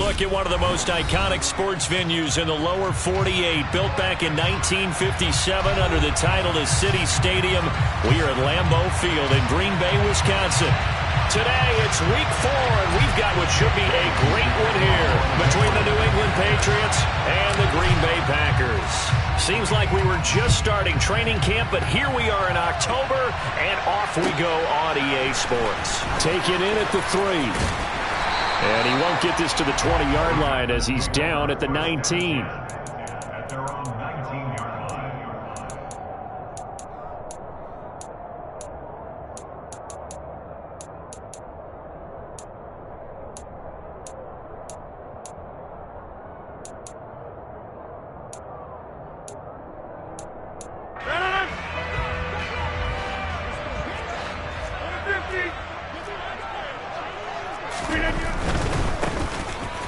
look at one of the most iconic sports venues in the lower 48, built back in 1957 under the title of City Stadium. We are at Lambeau Field in Green Bay, Wisconsin. Today, it's week 4, and we've got what should be a great one here between the New England Patriots and the Green Bay Packers. Seems like we were just starting training camp, but here we are in October, and off we go on EA Sports. Take it in at the 3. And he won't get this to the 20-yard line as he's down at the 19.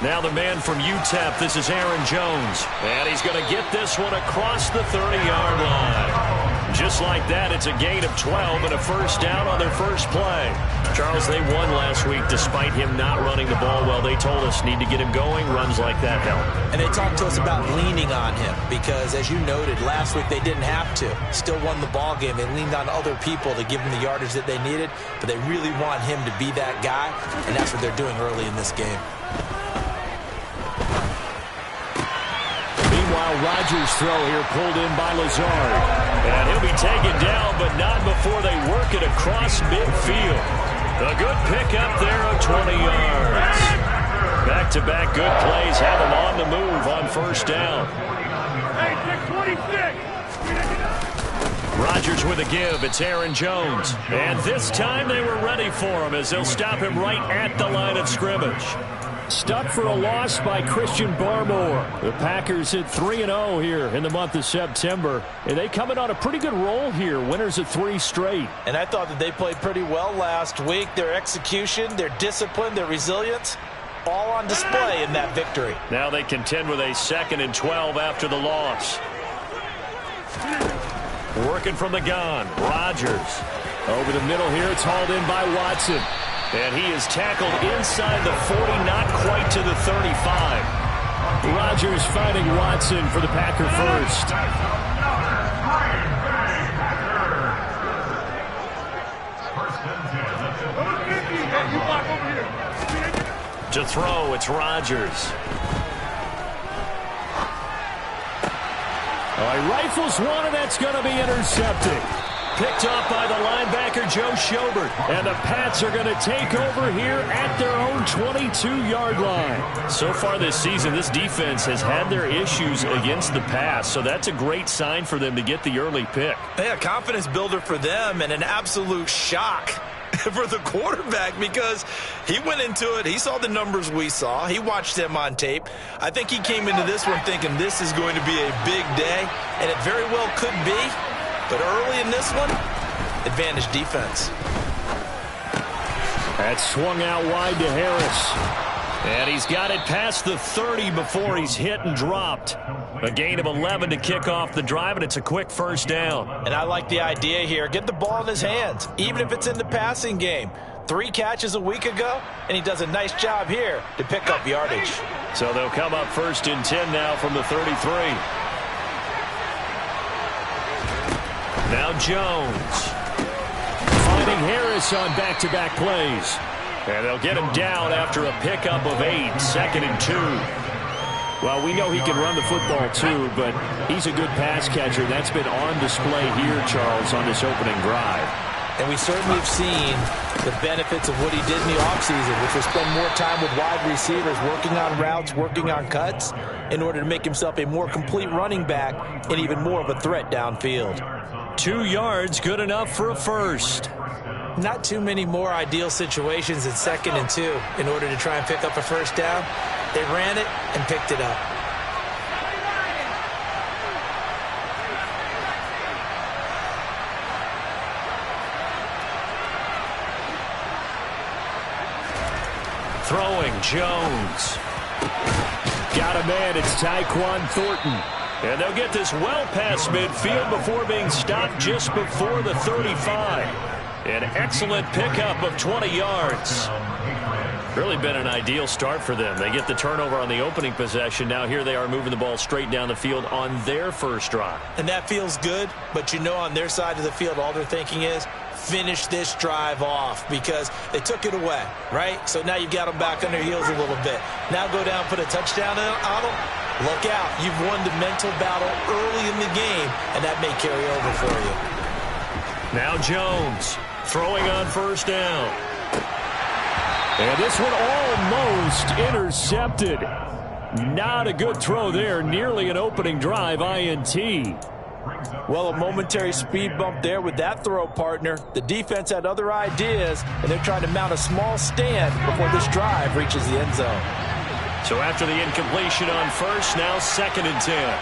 Now the man from UTEP, this is Aaron Jones. And he's going to get this one across the 30-yard line. Just like that, it's a gain of 12 and a first down on their first play. Charles, they won last week despite him not running the ball well. They told us need to get him going. Runs like that help. And they talked to us about leaning on him because, as you noted, last week they didn't have to. Still won the ball game. They leaned on other people to give them the yardage that they needed, but they really want him to be that guy, and that's what they're doing early in this game. Meanwhile, Rodgers' throw here pulled in by Lazard. And he'll be taken down, but not before they work it across midfield. A good pickup there of 20 yards. Back-to-back good plays have him on the move on first down. Rodgers with a give. It's Aaron Jones. And this time they were ready for him as they'll stop him right at the line of scrimmage. Stuck for a loss by Christian Barmore. The Packers hit 3-0 here in the month of September. And they coming on a pretty good roll here. Winners of 3 straight. And I thought that they played pretty well last week. Their execution, their discipline, their resilience, all on display in that victory. Now they contend with a 2nd and 12 after the loss. Working from the gun. Rodgers. Over the middle here. It's hauled in by Watson. And he is tackled inside the 40, not quite to the 35. Rodgers finding Watson for the Packer first. To throw, it's Rodgers. He rifles one, and that's going to be intercepted. Picked off by the linebacker, Joe Schobert. And the Pats are going to take over here at their own 22-yard line. So far this season, this defense has had their issues against the pass, so that's a great sign for them to get the early pick. Yeah, confidence builder for them and an absolute shock for the quarterback because he went into it. He saw the numbers we saw. He watched them on tape. I think he came into this one thinking this is going to be a big day, and it very well could be. But early in this one, advantage defense. That's swung out wide to Harris. And he's got it past the 30 before he's hit and dropped. A gain of 11 to kick off the drive, and it's a quick first down. And I like the idea here. Get the ball in his hands, even if it's in the passing game. 3 catches a week ago, and he does a nice job here to pick up yardage. So they'll come up 1st and 10 now from the 33. Now Jones. Finding Harris on back-to-back plays. And they'll get him down after a pickup of 8, 2nd and 2. Well, we know he can run the football too, but he's a good pass catcher. That's been on display here, Charles, on this opening drive. And we certainly have seen the benefits of what he did in the offseason, which was spend more time with wide receivers, working on routes, working on cuts, in order to make himself a more complete running back and even more of a threat downfield. 2 yards, good enough for a first. Not too many more ideal situations in 2nd and 2 in order to try and pick up a first down. They ran it and picked it up. Throwing, Jones. Got a man, it's Tyquan Thornton. And they'll get this well past midfield before being stopped just before the 35. An excellent pickup of 20 yards. Really been an ideal start for them. They get the turnover on the opening possession. Now here they are moving the ball straight down the field on their first drive. And that feels good, but you know on their side of the field, all they're thinking is, finish this drive off because they took it away, right? So now you've got them back on their heels a little bit. Now go down, put a touchdown on them. Look out. You've won the mental battle early in the game, and that may carry over for you. Now Jones throwing on first down. And this one almost intercepted. Not a good throw there. Nearly an opening drive INT. Well, a momentary speed bump there with that throw, partner. The defense had other ideas, and they're trying to mount a small stand before this drive reaches the end zone. So after the incompletion on first, now 2nd and 10.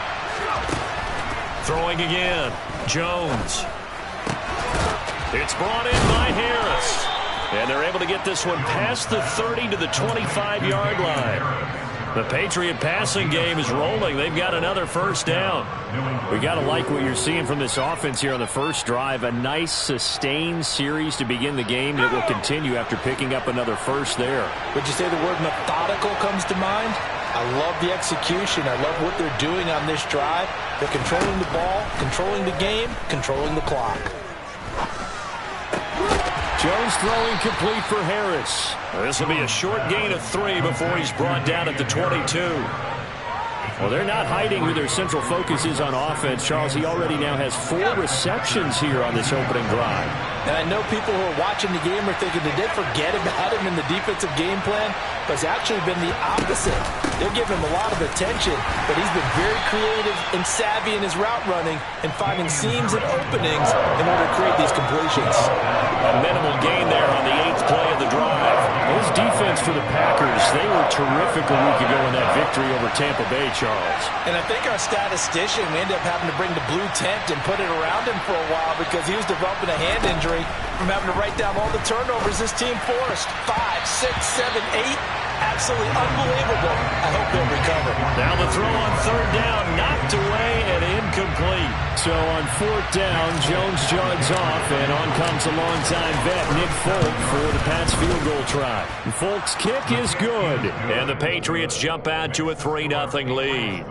Throwing again. Jones. It's brought in by Harris. And they're able to get this one past the 30 to the 25-yard line. The Patriot passing game is rolling. They've got another first down. We got to like what you're seeing from this offense here on the first drive. A nice, sustained series to begin the game that will continue after picking up another first there. Would you say the word methodical comes to mind? I love the execution. I love what they're doing on this drive. They're controlling the ball, controlling the game, controlling the clock. Jones throwing complete for Harris. This will be a short gain of 3 before he's brought down at the 22. Well, they're not hiding who their central focus is on offense. Charles, he already now has 4 receptions here on this opening drive. And I know people who are watching the game are thinking, did they forget about him in the defensive game plan? But it's actually been the opposite. They're giving him a lot of attention, but he's been very creative and savvy in his route running and finding seams and openings in order to create these completions. A minimal gain there on the 8th play of the drive. This defense for the Packers, they were terrific a week ago in that victory over Tampa Bay, Charles. And I think our statistician, we ended up having to bring the blue tent and put it around him for a while because he was developing a hand injury from having to write down all the turnovers this team forced. 5, 6, 7, 8. Absolutely unbelievable. I hope they'll recover. Now the throw on 3rd down, knocked away and incomplete. So on 4th down, Jones jogs off, and on comes a longtime vet, Nick Folk, for the Pats field goal try. Folk's kick is good, and the Patriots jump out to a 3-0 lead.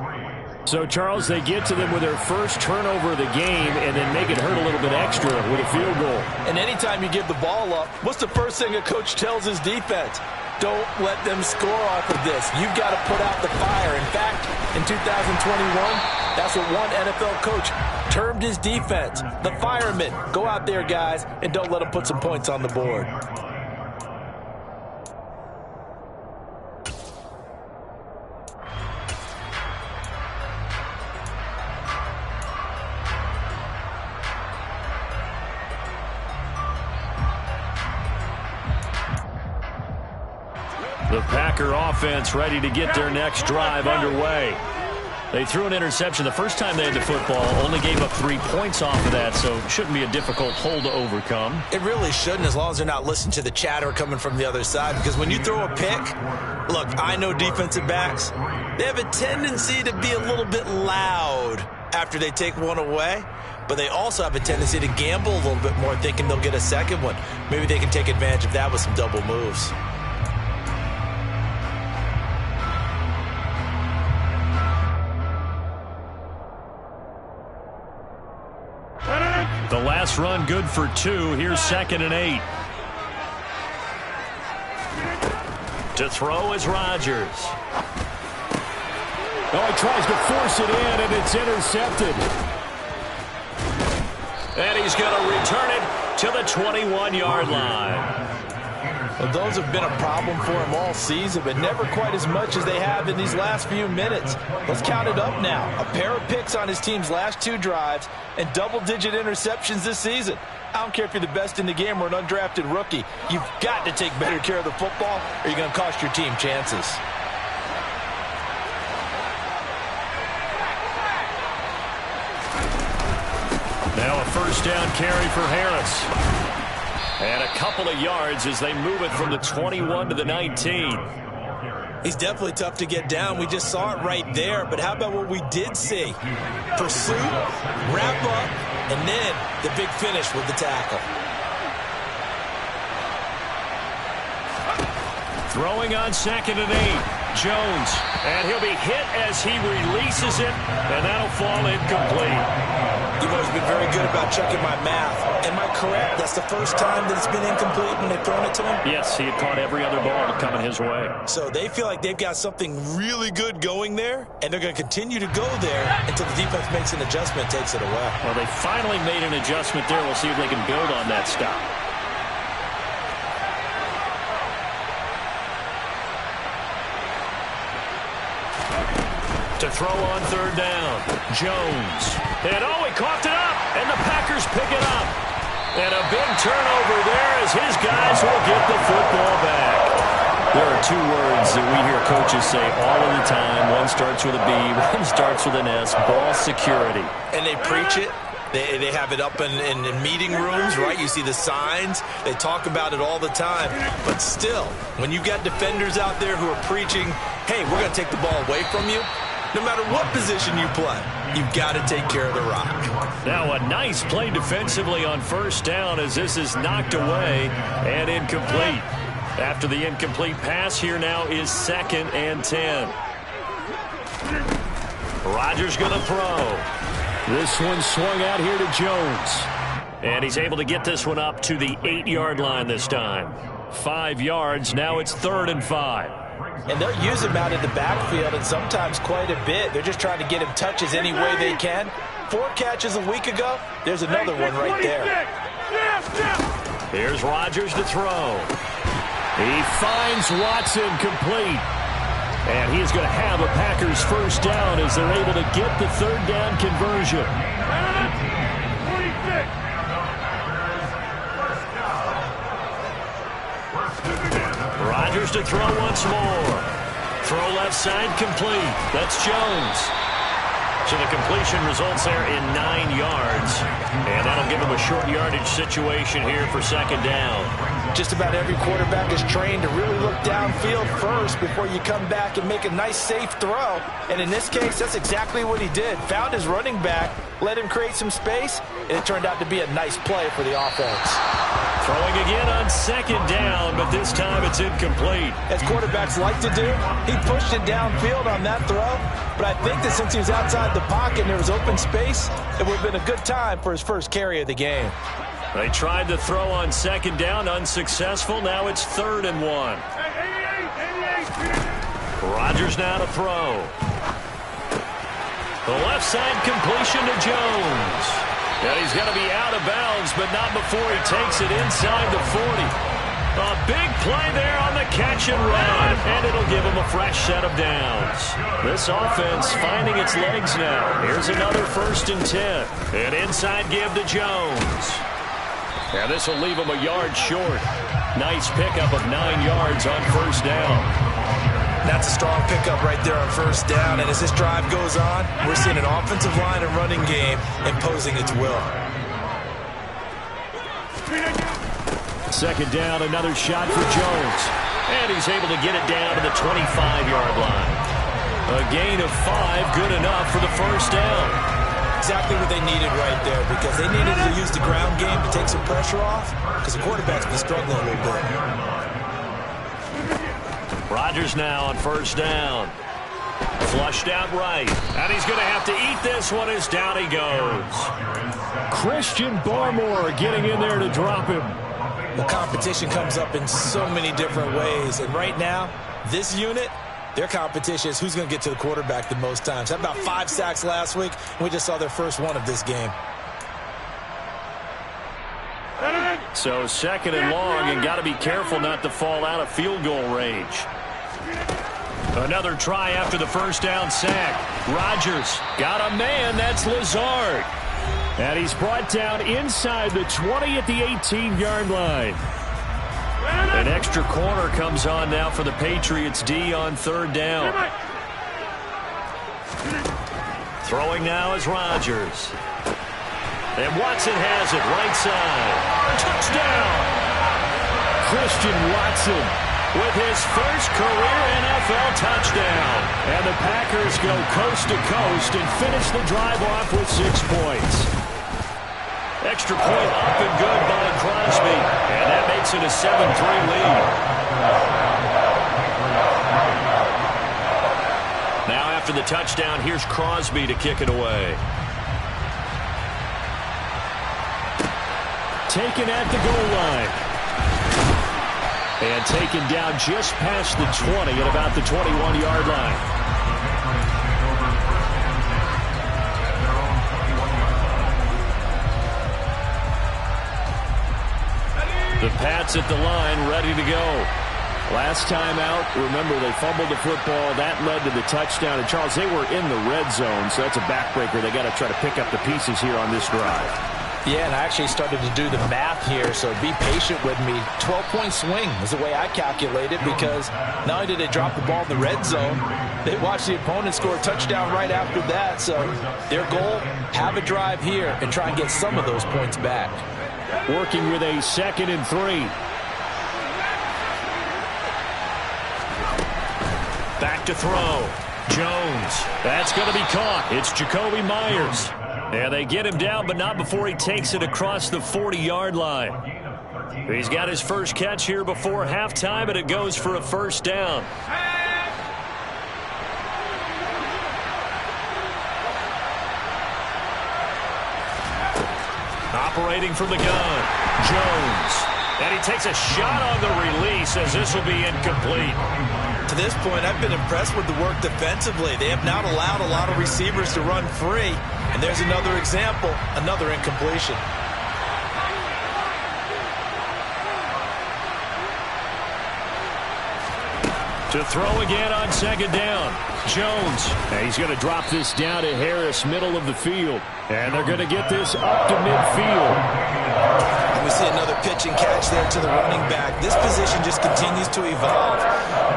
So, Charles, they get to them with their first turnover of the game and then make it hurt a little bit extra with a field goal. And anytime you give the ball up, what's the first thing a coach tells his defense? Don't let them score off of this. You've got to put out the fire. In fact, in 2021, that's what one NFL coach termed his defense. The firemen. Go out there, guys, and don't let them put some points on the board. The Packer offense ready to get their next drive underway. They threw an interception the first time they had the football, only gave up 3 points off of that, so it shouldn't be a difficult hole to overcome. It really shouldn't, as long as they're not listening to the chatter coming from the other side, because when you throw a pick, look, I know defensive backs, they have a tendency to be a little bit loud after they take one away, but they also have a tendency to gamble a little bit more, thinking they'll get a second one. Maybe they can take advantage of that with some double moves. The last run good for 2. Here's 2nd and 8. To throw is Rodgers. Oh, he tries to force it in, and it's intercepted. And he's going to return it to the 21-yard line. Well, those have been a problem for him all season, but never quite as much as they have in these last few minutes. Let's count it up now. A pair of picks on his team's last 2 drives and double-digit interceptions this season. I don't care if you're the best in the game or an undrafted rookie. You've got to take better care of the football or you're going to cost your team chances. Now a first down carry for Harris. And a couple of yards as they move it from the 21 to the 19. He's definitely tough to get down. We just saw it right there. But how about what we did see? Pursuit, wrap up, and then the big finish with the tackle. Throwing on 2nd and 8. Jones. And he'll be hit as he releases it, and that'll fall incomplete. You've always been very good about checking my math. Am I correct? That's the first time that it's been incomplete when they've thrown it to him? Yes, he had caught every other ball coming his way. So they feel like they've got something really good going there, and they're going to continue to go there until the defense makes an adjustment, takes it away. Well, they finally made an adjustment there. We'll see if they can build on that stop. To throw on 3rd down. Jones. And he coughed it up. And the Packers pick it up. And a big turnover there as his guys will get the football back. There are 2 words that we hear coaches say all of the time. One starts with a B, one starts with an S. Ball security. And they preach it. They have it up in meeting rooms, right? You see the signs. They talk about it all the time. But still, when you got defenders out there who are preaching, hey, we're going to take the ball away from you, no matter what position you play, you've got to take care of the rock. Now a nice play defensively on 1st down as this is knocked away and incomplete. After the incomplete pass, here now is 2nd and 10. Rodgers going to throw. This one swung out here to Jones. And he's able to get this one up to the 8-yard line this time. 5 yards. Now it's 3rd and 5. And they'll use him out in the backfield, and sometimes quite a bit. They're just trying to get him touches any way they can. 4 catches a week ago. There's another one right there. Here's Rodgers to throw. He finds Watson complete. And he's going to have a Packers 1st down as they're able to get the 3rd down conversion. Rodgers to throw once more. Throw left side complete. That's Jones. So the completion results there in 9 yards. And that'll give him a short yardage situation here for 2nd down. Just about every quarterback is trained to really look downfield first before you come back and make a nice, safe throw. And in this case, that's exactly what he did. Found his running back, let him create some space, and it turned out to be a nice play for the offense. Throwing again on 2nd down, but this time it's incomplete. As quarterbacks like to do, he pushed it downfield on that throw. But I think that since he was outside the pocket and there was open space, it would have been a good time for his first carry of the game. They tried to throw on 2nd down, unsuccessful. Now it's 3rd and 1. Rodgers now to throw. The left side completion to Jones. And he's going to be out of bounds, but not before he takes it inside the 40. A big play there on the catch and run, and it'll give him a fresh set of downs. This offense finding its legs now. Here's another 1st and 10. An inside give to Jones. And this will leave him a yard short. Nice pickup of 9 yards on 1st down. That's a strong pickup right there on 1st down. And as this drive goes on, we're seeing an offensive line and running game imposing its will. 2nd down, another shot for Jones. And he's able to get it down to the 25-yard line. A gain of 5, good enough for the 1st down. Exactly what they needed right there, because they needed to use the ground game to take some pressure off, because the quarterback's been struggling a little bit. Rodgers now on 1st down. Flushed out right. And he's going to have to eat this one as down he goes. Christian Barmore getting in there to drop him. The competition comes up in so many different ways, and right now, this unit, their competition is who's going to get to the quarterback the most times. Had about 5 sacks last week, and we just saw their first one of this game. So 2nd and long, and got to be careful not to fall out of field goal range. Another try after the 1st down sack. Rodgers got a man. That's Lazard. And he's brought down inside the 20 at the 18-yard line. An extra corner comes on now for the Patriots D on 3rd down. Throwing now is Rodgers. And Watson has it right side. Touchdown! Christian Watson with his first career NFL touchdown. And the Packers go coast to coast and finish the drive off with 6 points. Extra point up and good by Crosby. And that makes it a 7-3 lead. after the touchdown. Here's Crosby to kick it away. Taken at the goal line. And taken down just past the 20 at about the 21-yard line. The Pats at the line, ready to go. Last time out, remember, they fumbled the football. That led to the touchdown. And, Charles, they were in the red zone, so that's a backbreaker. They got to try to pick up the pieces here on this drive. Yeah, and I actually started to do the math here, so be patient with me. 12-point swing is the way I calculate it, because not only did they drop the ball in the red zone, they watched the opponent score a touchdown right after that. So their goal, have a drive here and try and get some of those points back. Working with a 2nd and 3. Back to throw. Jones. That's going to be caught. It's Jacoby Myers. And they get him down, but not before he takes it across the 40-yard line. He's got his first catch here before halftime, and it goes for a first down. Operating from the gun, Jones. And he takes a shot on the release as this will be incomplete. To this point, I've been impressed with the work defensively. They have not allowed a lot of receivers to run free. And there's another example, another incompletion. To throw again on 2nd down. Jones. And he's going to drop this down to Harris, middle of the field. And they're going to get this up to midfield. And we see another pitch and catch there to the running back. This position just continues to evolve.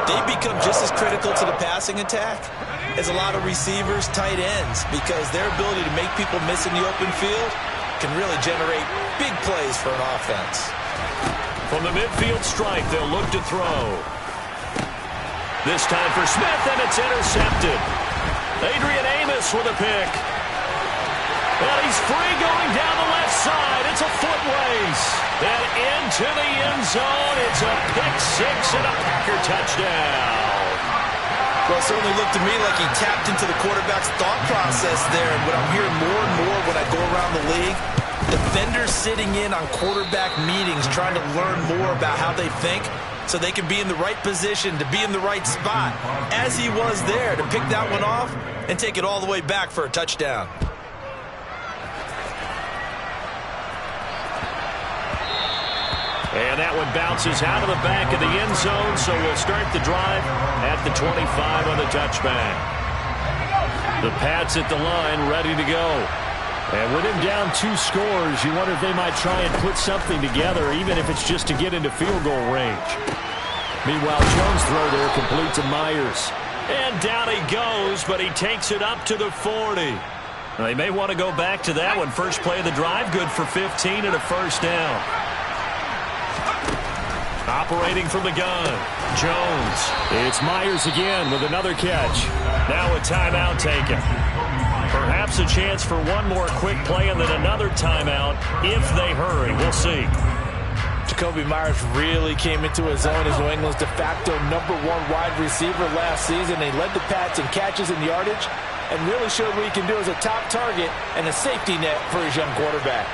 They become just as critical to the passing attack as a lot of receivers, tight ends, because their ability to make people miss in the open field can really generate big plays for an offense. From the midfield stripe, they'll look to throw. This time for Smith, and it's intercepted. Adrian Amos with a pick. And he's free going down the left side. It's a foot race. And into the end zone. It's a pick 6 and a Packer touchdown. Well, it certainly looked to me like he tapped into the quarterback's thought process there. And what I'm hearing more and more when I go around the league, defenders sitting in on quarterback meetings trying to learn more about how they think so they can be in the right position, to be in the right spot, as he was there, to pick that one off and take it all the way back for a touchdown. And that one bounces out of the back of the end zone, so we'll start the drive at the 25 on the touchback. The Pats at the line, ready to go. And with him down 2 scores, you wonder if they might try and put something together, even if it's just to get into field goal range. Meanwhile, Jones' throw there complete to Myers. And down he goes, but he takes it up to the 40. Now, they may want to go back to that one. First play of the drive, good for 15 and a first down. Operating from the gun, Jones. It's Myers again with another catch. Now a timeout taken. Perhaps a chance for one more quick play and then another timeout if they hurry. We'll see. Jacoby Myers really came into his own as New England's de facto #1 wide receiver last season. They led the Pats in catches and yardage and really showed what he can do as a top target and a safety net for his young quarterback.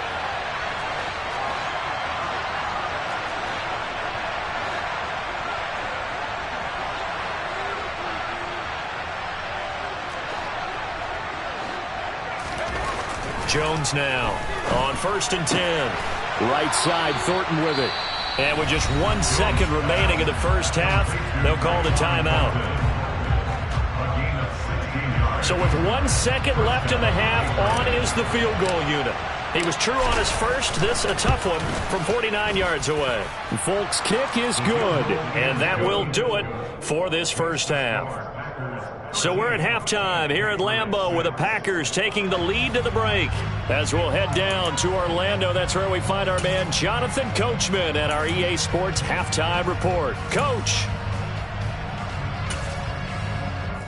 Jones now on 1st and 10. Right side, Thornton with it. And with just 1 second remaining in the first half, they'll call the timeout. So with 1 second left in the half, on is the field goal unit. He was true on his first. This a tough one from 49 yards away. Folks, kick is good. And that will do it for this first half. So we're at halftime here at Lambeau with the Packers taking the lead to the break. As we'll head down to Orlando, that's where we find our man Jonathan Coachman at our EA Sports Halftime Report. Coach.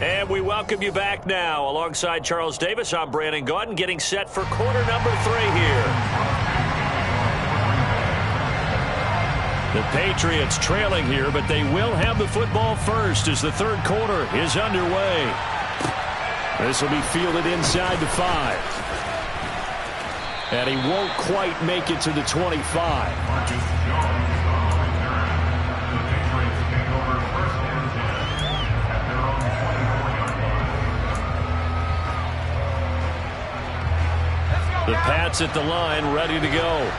And we welcome you back now. Alongside Charles Davis, I'm Brandon Gaudin, getting set for quarter number 3 here. The Patriots trailing here, but they will have the football first as the third quarter is underway. This will be fielded inside the 5. And he won't quite make it to the 25. The Pats at the line, ready to go.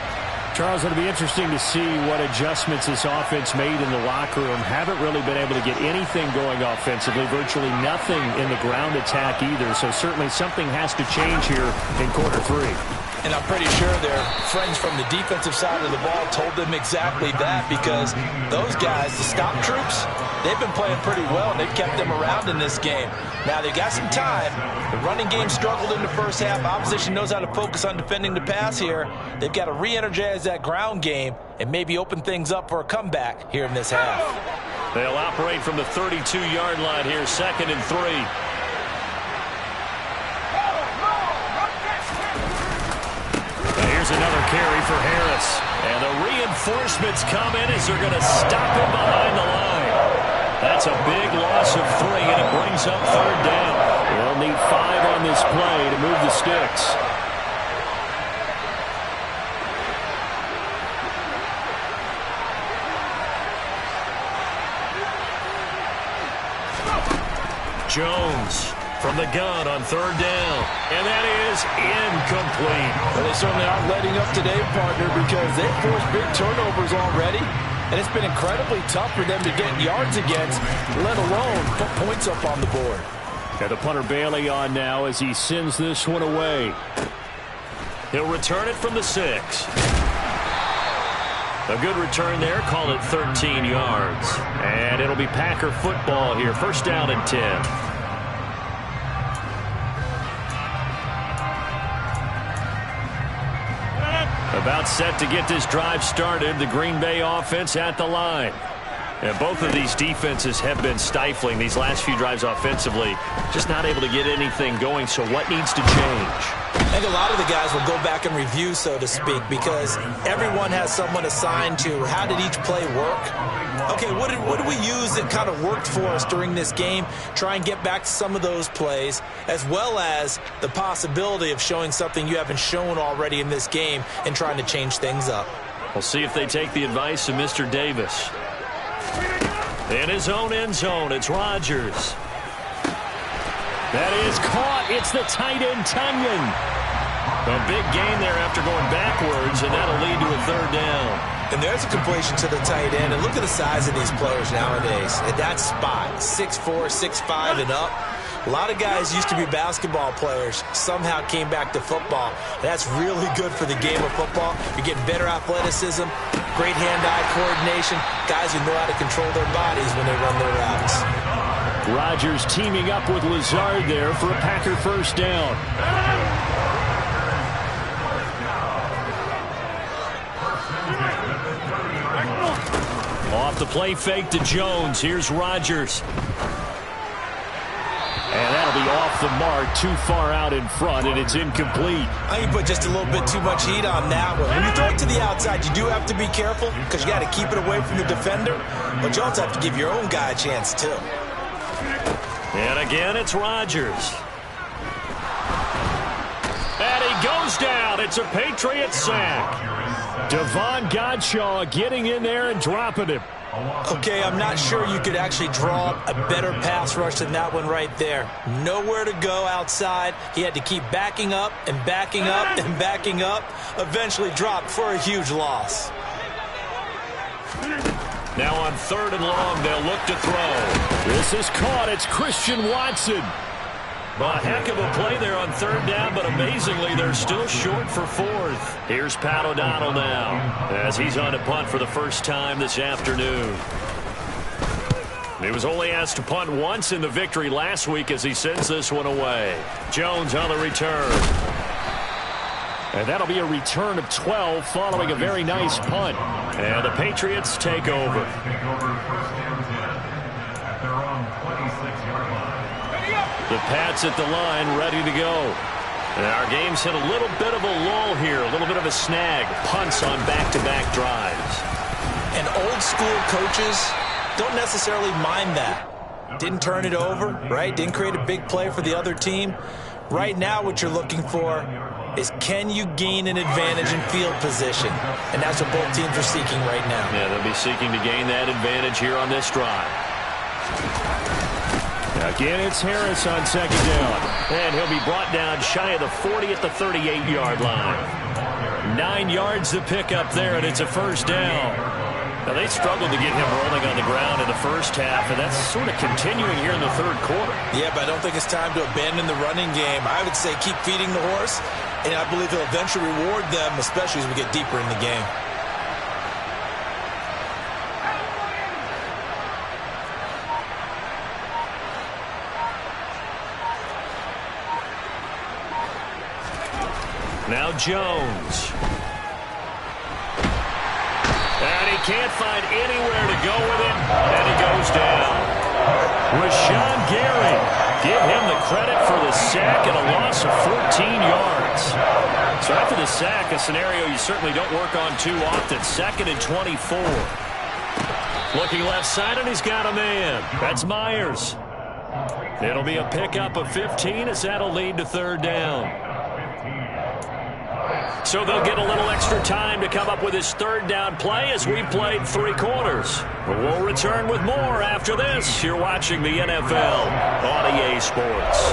Charles, it'll be interesting to see what adjustments this offense made in the locker room. Haven't really been able to get anything going offensively, virtually nothing in the ground attack either. So certainly something has to change here in quarter 3. And I'm pretty sure their friends from the defensive side of the ball told them exactly that, because those guys, the stop troops, they've been playing pretty well, and they've kept them around in this game. Now, they've got some time. The running game struggled in the first half. Opposition knows how to focus on defending the pass here. They've got to re-energize that ground game and maybe open things up for a comeback here in this half. They'll operate from the 32-yard line here, 2nd and 3. Here's another carry for Harris. And the reinforcements come in as they're going to stop him behind the line. That's a big loss of 3, and it brings up 3rd down. They'll need 5 on this play to move the sticks. Jones from the gun on 3rd down. And that is incomplete. Well, they certainly aren't letting up today, partner, because they've forced big turnovers already. And it's been incredibly tough for them to get yards against, let alone put points up on the board. Got the punter Bailey on now as he sends this one away. He'll return it from the 6. A good return there. Call it 13 yards. And it'll be Packer football here. 1st down and 10. About set to get this drive started. The Green Bay offense at the line. And both of these defenses have been stifling these last few drives offensively. Just not able to get anything going. So what needs to change? I think a lot of the guys will go back and review, so to speak, because everyone has someone assigned to how did each play work. Okay, what did we use that kind of worked for us during this game? Try and get back to some of those plays, as well as the possibility of showing something you haven't shown already in this game and trying to change things up. We'll see if they take the advice of Mr. Davis. In his own end zone, it's Rodgers. That is caught. It's the tight end, Tunyon. A big gain there after going backwards, and that'll lead to a 3rd down. And there's a completion to the tight end. And look at the size of these players nowadays. At that spot, 6'4", 6'5", and up. A lot of guys used to be basketball players, somehow came back to football. And that's really good for the game of football. You're getting better athleticism, great hand-eye coordination, guys who know how to control their bodies when they run their routes. Rodgers teaming up with Lazard there for a Packer 1st down. Off the play fake to Jones. Here's Rodgers. And that'll be off the mark, too far out in front, and it's incomplete. I think you put just a little bit too much heat on that one. When you throw it to the outside, you do have to be careful because you got to keep it away from the defender. But you also have to give your own guy a chance, too. And again, it's Rodgers. And he goes down. It's a Patriot sack. Devon Godshaw getting in there and dropping him. Okay, I'm not sure you could actually draw up a better pass rush than that one right there. Nowhere to go outside. He had to keep backing up and backing up and backing up. Eventually dropped for a huge loss. Now on 3rd and long, they'll look to throw. This is caught. It's Christian Watson. A heck of a play there on 3rd down, but amazingly, they're still short for 4th. Here's Pat O'Donnell now, as he's on to punt for the first time this afternoon. He was only asked to punt once in the victory last week as he sends this one away. Jones on the return. And that'll be a return of 12 following a very nice punt. And the Patriots take over. The Pats at the line, ready to go. And our game's hit a little bit of a lull here, a little bit of a snag. Punts on back-to-back drives. And old school coaches don't necessarily mind that. Didn't turn it over, right? Didn't create a big play for the other team. Right now what you're looking for is, can you gain an advantage in field position? And that's what both teams are seeking right now. Yeah, they'll be seeking to gain that advantage here on this drive. Again, it's Harris on second down. And he'll be brought down shy of the 40 at the 38-yard line. 9 yards to pick up there, and it's a first down. Now, they struggled to get him rolling on the ground in the first half, and that's sort of continuing here in the third quarter. Yeah, but I don't think it's time to abandon the running game. I would say keep feeding the horse, and I believe he'll eventually reward them, especially as we get deeper in the game. Now Jones. And he can't find anywhere to go with it, and he goes down. Rashawn Gary, give him the credit for the sack and a loss of 14 yards. So after the sack, a scenario you certainly don't work on too often. 2nd and 24. Looking left side, and he's got a man. That's Myers. It'll be a pickup of 15 as that'll lead to third down. So they'll get a little extra time to come up with his third down play as we've played 3 quarters. We'll return with more after this. You're watching the NFL on EA Sports.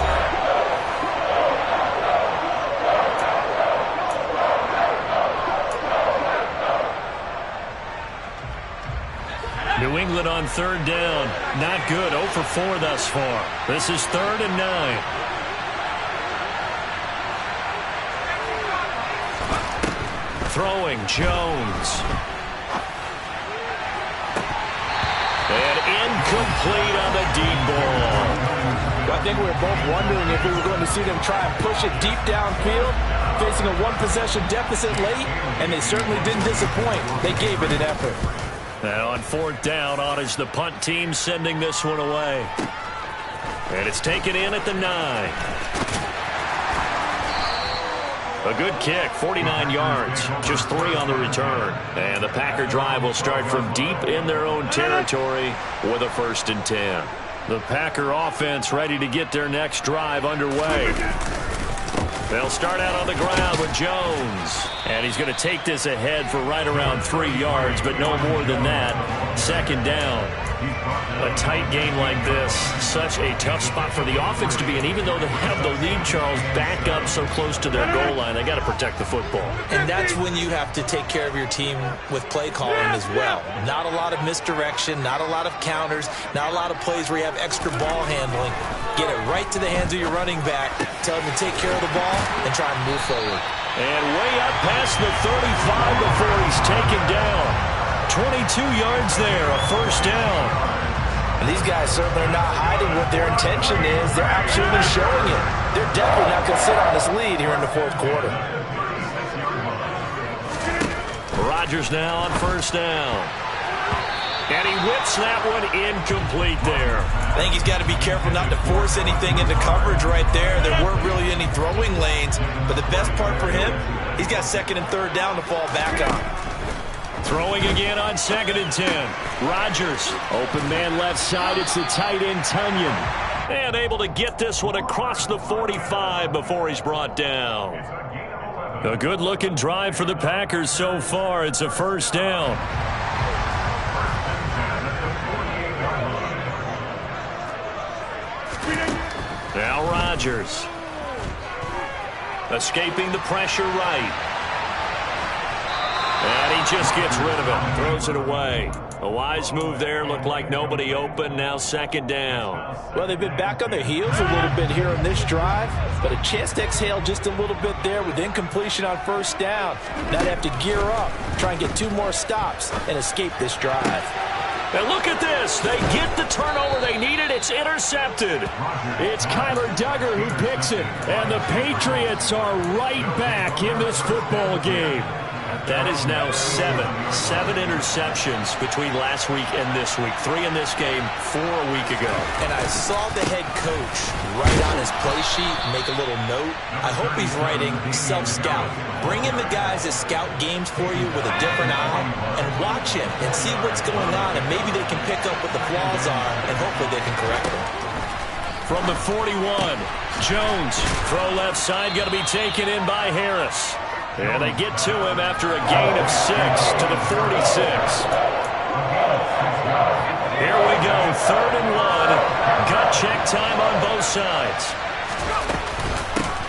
New England on third down. Not good. 0 for 4 thus far. This is 3rd and 9. Throwing, Jones. And incomplete on the deep ball. Well, I think we were both wondering if we were going to see them try and push it deep downfield, facing a one-possession deficit late, and they certainly didn't disappoint. They gave it an effort. Now on 4th down, on is the punt team sending this one away. And it's taken in at the 9. A good kick, 49 yards, just 3 on the return. And the Packer drive will start from deep in their own territory with a 1st and 10. The Packer offense ready to get their next drive underway. They'll start out on the ground with Jones. And he's going to take this ahead for right around 3 yards, but no more than that. 2nd down. A tight game like this, such a tough spot for the offense to be in. Even though they have the lead, Charles, back up so close to their goal line, they got to protect the football. And that's when you have to take care of your team with play calling as well. Not a lot of misdirection, not a lot of counters, not a lot of plays where you have extra ball handling. Get it right to the hands of your running back, tell him to take care of the ball, and try and move forward. And way up past the 35 before he's taken down. 22 yards there, a 1st down. And these guys certainly are not hiding what their intention is. They're absolutely showing it. They're definitely not going to sit on this lead here in the 4th quarter. Rodgers now on 1st down. And he whips that one incomplete there. I think he's got to be careful not to force anything into coverage right there. There weren't really any throwing lanes. But the best part for him, he's got 2nd and 3rd down to fall back on. Throwing again on 2nd and 10. Rodgers, open man left side. It's the tight end, Tunyon. And able to get this one across the 45 before he's brought down. A good-looking drive for the Packers so far. It's a 1st down. Now Rodgers. Escaping the pressure right. And he just gets rid of it. Throws it away. A wise move there. Looked like nobody open. Now 2nd down. Well, they've been back on their heels a little bit here on this drive, but a chance to exhale just a little bit there with incompletion on 1st down. Now they have to gear up, try and get 2 more stops, and escape this drive. And look at this. They get the turnover they needed. It's intercepted. It's Kyler Duggar who picks it. And the Patriots are right back in this football game. That is now 7 interceptions between last week and this week. 3 in this game, 4 a week ago. And I saw the head coach right on his play sheet, make a little note. I hope he's writing self-scout. Bring in the guys that scout games for you with a different eye and watch him and see what's going on, and maybe they can pick up what the flaws are, and hopefully they can correct them. From the 41, Jones, throw left side, going to be taken in by Harris. And they get to him after a gain of 6 to the 46. Here we go, 3rd and 1. Gut check time on both sides.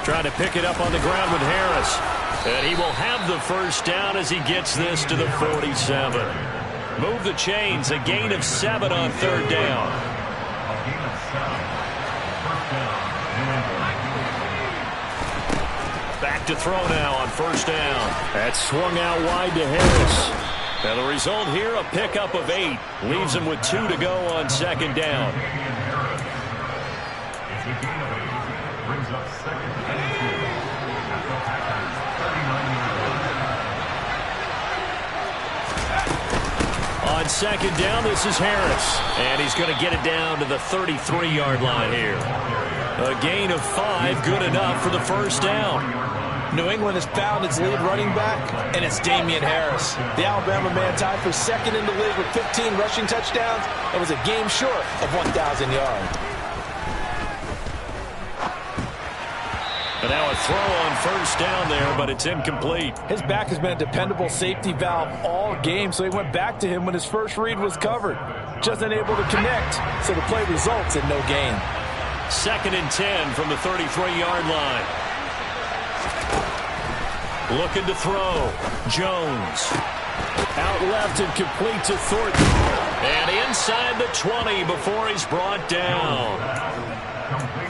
Trying to pick it up on the ground with Harris. And he will have the first down as he gets this to the 47. Move the chains, a gain of 7 on 3rd down. Back to throw now on 1st down. That's swung out wide to Harris. And the result here, a pickup of 8. Leaves him with 2 to go on 2nd down. On 2nd down, this is Harris. And he's going to get it down to the 33-yard line here. A gain of 5, good enough for the 1st down. New England has found its lead running back, and it's Damian Harris. The Alabama man tied for 2nd in the league with 15 rushing touchdowns and was a game short of 1,000 yards. And now a throw on 1st down there, but it's incomplete. His back has been a dependable safety valve all game, so he went back to him when his first read was covered. Just unable to connect, so the play results in no gain. 2nd and 10 from the 33-yard line. Looking to throw. Jones. Out left and complete to Thornton. And inside the 20 before he's brought down.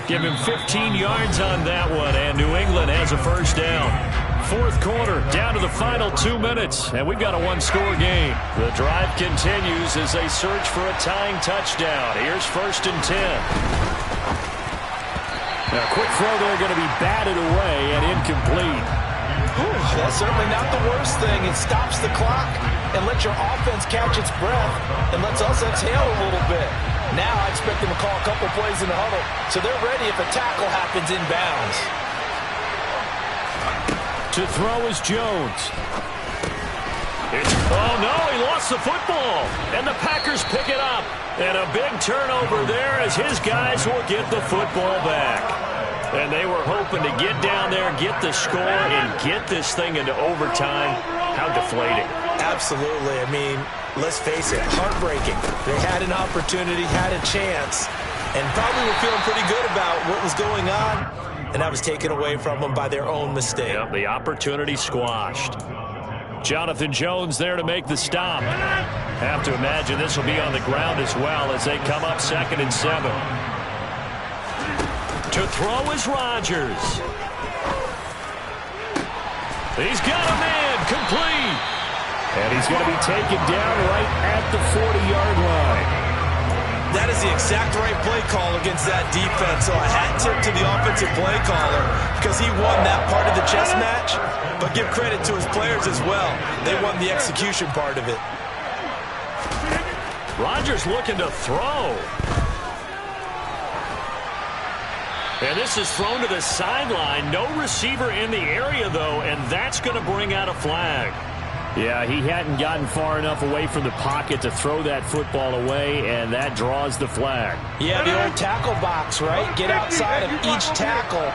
Give him 15 yards on that one, and New England has a 1st down. 4th quarter, down to the final 2 minutes, and we've got a 1-score game. The drive continues as they search for a tying touchdown. Here's 1st and 10. Now, a quick throw there going to be batted away and incomplete. That's certainly not the worst thing. It stops the clock and lets your offense catch its breath and lets us exhale a little bit. Now I expect them to call a couple plays in the huddle, so they're ready if a tackle happens inbounds. To throw is Jones. Oh, no, he lost the football. And the Packers pick it up. And a big turnover there as his guys will get the football back. And they were hoping to get down there, get the score, and get this thing into overtime. How deflating. Absolutely. I mean, let's face it, heartbreaking. They had an opportunity, had a chance, and probably were feeling pretty good about what was going on, and that was taken away from them by their own mistake. Yep, the opportunity squashed. Jonathan Jones there to make the stop. Have to imagine this will be on the ground as well as they come up 2nd and 7. To throw is Rodgers. He's got a man, complete. And he's going to be taken down right at the 40-yard line. That is the exact right play call against that defense. So a hat tip to the offensive play caller because he won that part of the chess match. But give credit to his players as well. They won the execution part of it. Rodgers looking to throw. And this is thrown to the sideline. No receiver in the area, though, and that's going to bring out a flag. Yeah, he hadn't gotten far enough away from the pocket to throw that football away, and that draws the flag. Yeah, the old tackle box, right? Get outside of each tackle,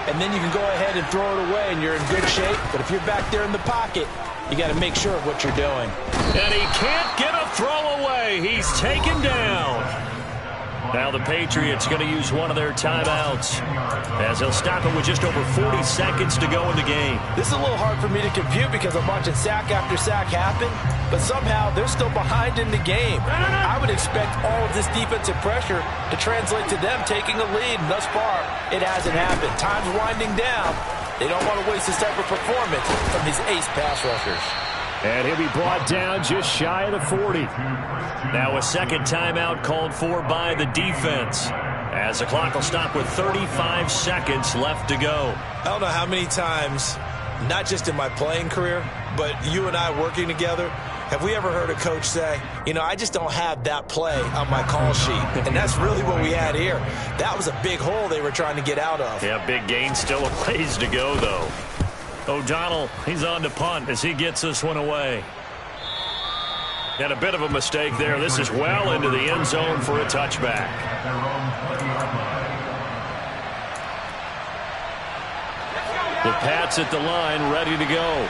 and then you can go ahead and throw it away, and you're in good shape. But if you're back there in the pocket, you got to make sure of what you're doing. And he can't get a throw away. He's taken down. Now the Patriots going to use one of their timeouts as they'll stop it with just over 40 seconds to go in the game. This is a little hard for me to compute because I'm watching sack after sack happen, but somehow they're still behind in the game. I would expect all of this defensive pressure to translate to them taking a lead, and thus far it hasn't happened. Time's winding down. They don't want to waste this type of performance from these ace pass rushers. And he'll be brought down just shy of the 40. Now a second timeout called for by the defense as the clock will stop with 35 seconds left to go. I don't know how many times, not just in my playing career, but you and I working together, Have we ever heard a coach say, you know, I just don't have that play on my call sheet? And that's really what we had here. That was a big hole they were trying to get out of. Yeah, big gain, still a ways to go, though. O'Donnell, he's on to punt as he gets this one away. And a bit of a mistake there. This is well into the end zone for a touchback. The Pats at the line, ready to go.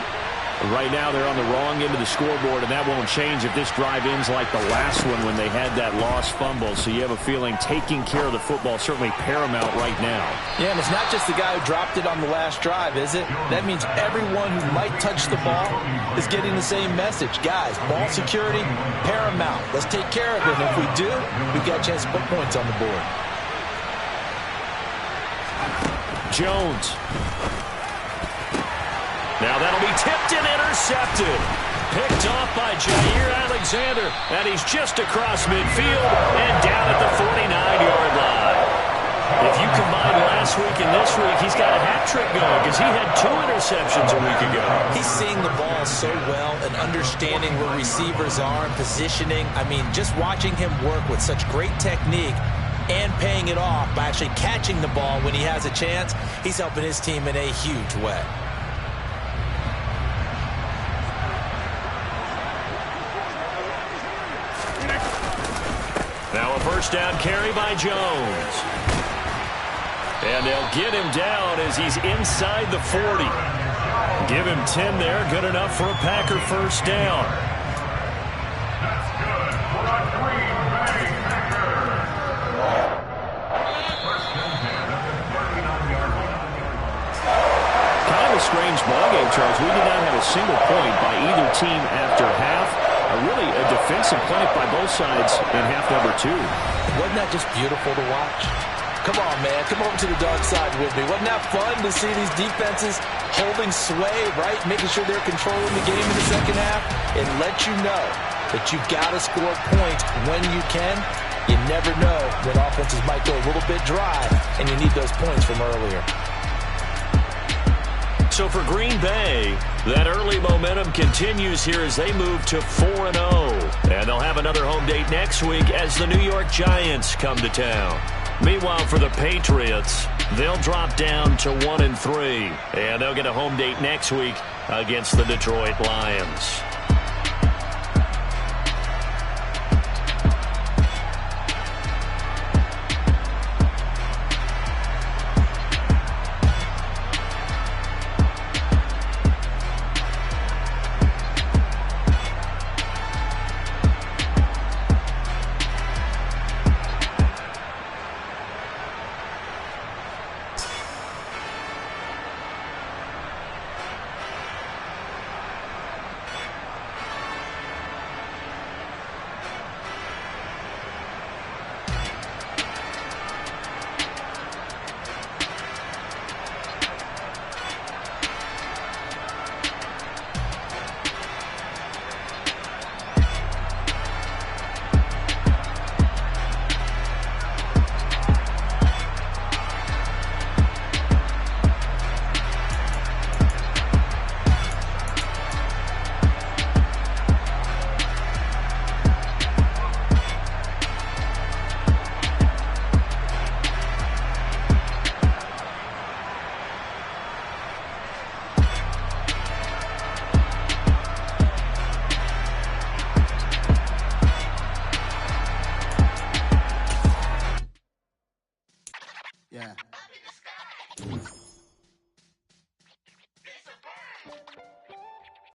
Right now they're on the wrong end of the scoreboard, and that won't change if this drive ends like the last one when they had that lost fumble. So you have a feeling taking care of the football is certainly paramount right now. Yeah, and it's not just the guy who dropped it on the last drive, is it? That means everyone who might touch the ball is getting the same message. Guys, ball security, paramount. Let's take care of it. And if we do, we've got a chance to put points on the board. Jones. Now that'll be tipped and intercepted. Picked off by Jair Alexander. And he's just across midfield and down at the 49-yard line. If you combine last week and this week, he's got a hat trick going because he had 2 interceptions a week ago. He's seeing the ball so well and understanding where receivers are and positioning. I mean, just watching him work with such great technique and paying it off by actually catching the ball when he has a chance, he's helping his team in a huge way. Now a first down carry by Jones. And they'll get him down as he's inside the 40. Give him 10 there. Good enough for a Packer first down. Kind of a strange ballgame, Charles. We did not have a single point by either team after half. Really a defensive clinic by both sides in half number 2. Wasn't that just beautiful to watch? Come on, man. Come over to the dark side with me. Wasn't that fun to see these defenses holding sway, right? Making sure they're controlling the game in the second half. It lets you know that you've got to score points when you can. You never know when offenses might go a little bit dry, and you need those points from earlier. So for Green Bay, that early momentum continues here as they move to 4-0. And they'll have another home date next week as the New York Giants come to town. Meanwhile, for the Patriots, they'll drop down to 1-3. And they'll get a home date next week against the Detroit Lions.